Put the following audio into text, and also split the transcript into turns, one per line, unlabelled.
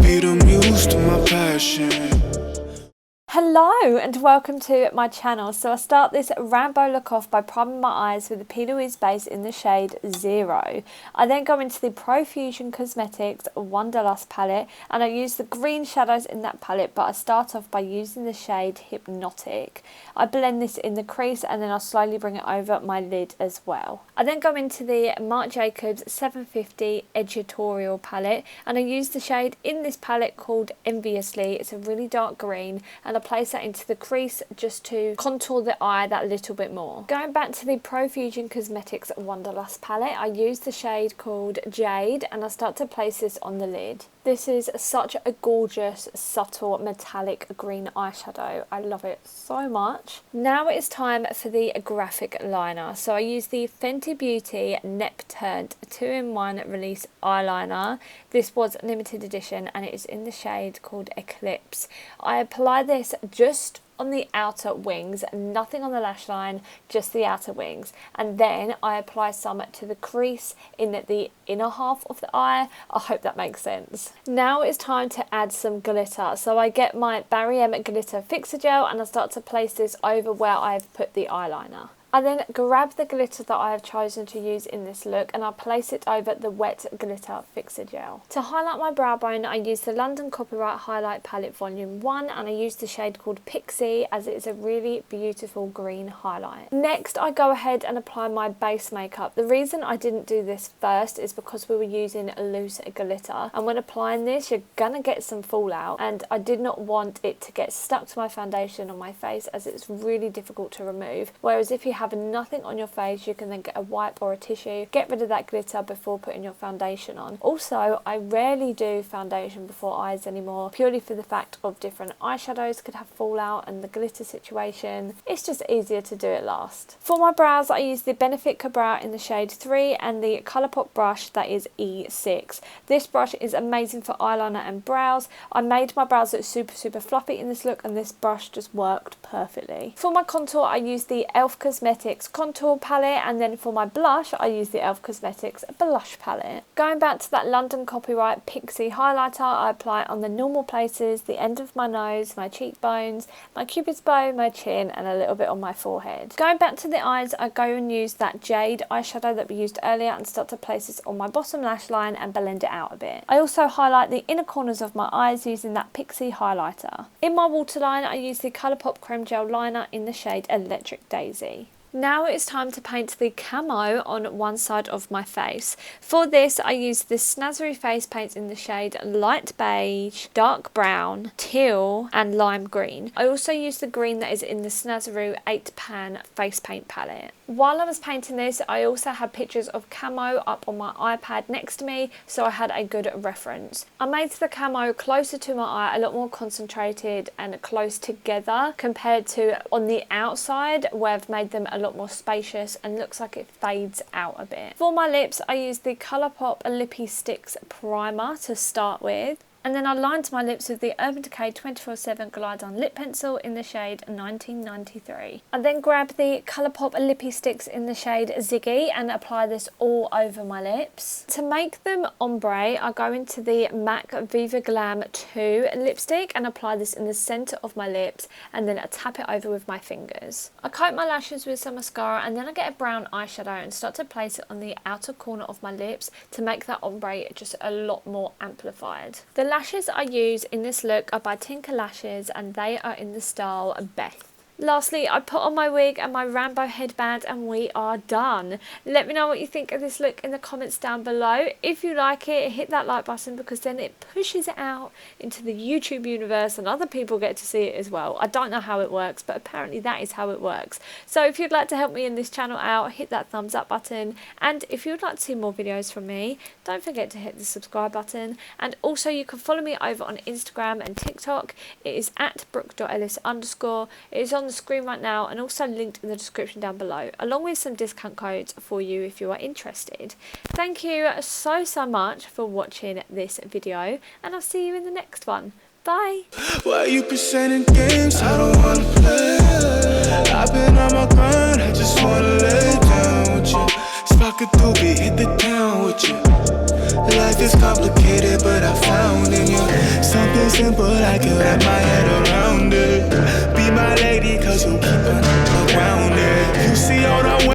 beat, I'm used to my passion.
Hello and welcome to my channel. So I start this Rambo look off by priming my eyes with the P. Louise base in the shade 0. I then go into the Profusion Cosmetics Wanderlust palette and I use the green shadows in that palette, but I start off by using the shade Hypnotic. I blend this in the crease and then I'll slowly bring it over my lid as well. I then go into the Marc Jacobs 750 Edgitorial Palette and I use the shade in this palette called Enviously. It's a really dark green and I place that into the crease just to contour the eye that little bit more. Going back to the Profusion Cosmetics Wanderlust palette, I use the shade called Jade and I start to place this on the lid. This is such a gorgeous, subtle, metallic green eyeshadow. I love it so much. Now it is time for the graphic liner. So I use the Fenty Beauty Nepturnt 2-in-1 Release Eyeliner. This was limited edition and it is in the shade called Eclipse. I apply this just on the outer wings, nothing on the lash line, just the outer wings, and then I apply some to the crease in the inner half of the eye. I hope that makes sense. Now it's time to add some glitter. So I get my Barry M glitter fixer gel and I start to place this over where I've put the eyeliner. I then grab the glitter that I have chosen to use in this look and I place it over the wet glitter fixer gel. To highlight my brow bone, I use the London Copyright Highlight Palette Volume 1 and I use the shade called Pixie as it is a really beautiful green highlight. Next, I go ahead and apply my base makeup. The reason I didn't do this first is because we were using loose glitter, and when applying this, you're gonna get some fallout, and I did not want it to get stuck to my foundation on my face as it's really difficult to remove. Whereas if you have nothing on your face, you can then get a wipe or a tissue, get rid of that glitter before putting your foundation on. Also, I rarely do foundation before eyes anymore, purely for the fact of different eyeshadows could have fallout and the glitter situation. It's just easier to do it last. For my brows, I use the Benefit Brow in the shade 3 and the Colourpop brush that is E6. This brush is amazing for eyeliner and brows. I made my brows look super fluffy in this look and this brush just worked perfectly. For my contour, I use the e.l.f. Cosmetics contour palette, and then for my blush I use the e.l.f. Cosmetics blush palette. Going back to that London Copyright Pixie highlighter, I apply it on the normal places, the end of my nose, my cheekbones, my cupid's bow, my chin, and a little bit on my forehead. Going back to the eyes, I go and use that Jade eyeshadow that we used earlier and start to place this on my bottom lash line and blend it out a bit. I also highlight the inner corners of my eyes using that Pixie highlighter. In my waterline, I use the Colourpop Creme Gel Liner in the shade Electric Daisy. Now it's time to paint the camo on one side of my face. For this, I use the Snazzy face paints in the shade Light Beige, Dark Brown, Teal, and Lime Green. I also use the green that is in the Snazzy 8-pan face paint palette. While I was painting this, I also had pictures of camo up on my iPad next to me, so I had a good reference. I made the camo closer to my eye, a lot more concentrated and close together compared to on the outside where I've made them a lot more spacious and looks like it fades out a bit. For my lips, I used the Colourpop Lippie Stix primer to start with. And then I lined my lips with the Urban Decay 24/7 Glide On Lip Pencil in the shade 1993. I then grab the Colourpop Lippie Sticks in the shade Ziggie and apply this all over my lips. To make them ombre, I go into the MAC Viva Glam II lipstick and apply this in the centre of my lips and then I tap it over with my fingers. I coat my lashes with some mascara and then I get a brown eyeshadow and start to place it on the outer corner of my lips to make that ombre just a lot more amplified. The lashes I use in this look are by Tinker Lashes and they are in the style Beth. Lastly, I put on my wig and my Rambo headband and we are done. Let me know what you think of this look in the comments down below. If you like it, hit that like button because then it pushes it out into the YouTube universe and other people get to see it as well. I don't know how it works, but apparently that is how it works. So if you'd like to help me in this channel out, hit that thumbs up button. And if you'd like to see more videos from me, don't forget to hit the subscribe button. And also you can follow me over on Instagram and TikTok. It is at Brooke.Ellis_. It is on the screen right now and also linked in the description down below, along with some discount codes for you if you are interested. Thank you so much for watching this video and I'll see you in the next one. Bye.
Why you presenting games? I don't wanna play. I've been on my grind, I just wanna lay down with you. Spark a doobie, hit the town with you. Life is complicated, but I found in you. simple, I can wrap my head around it. Be my lady, cause you keep on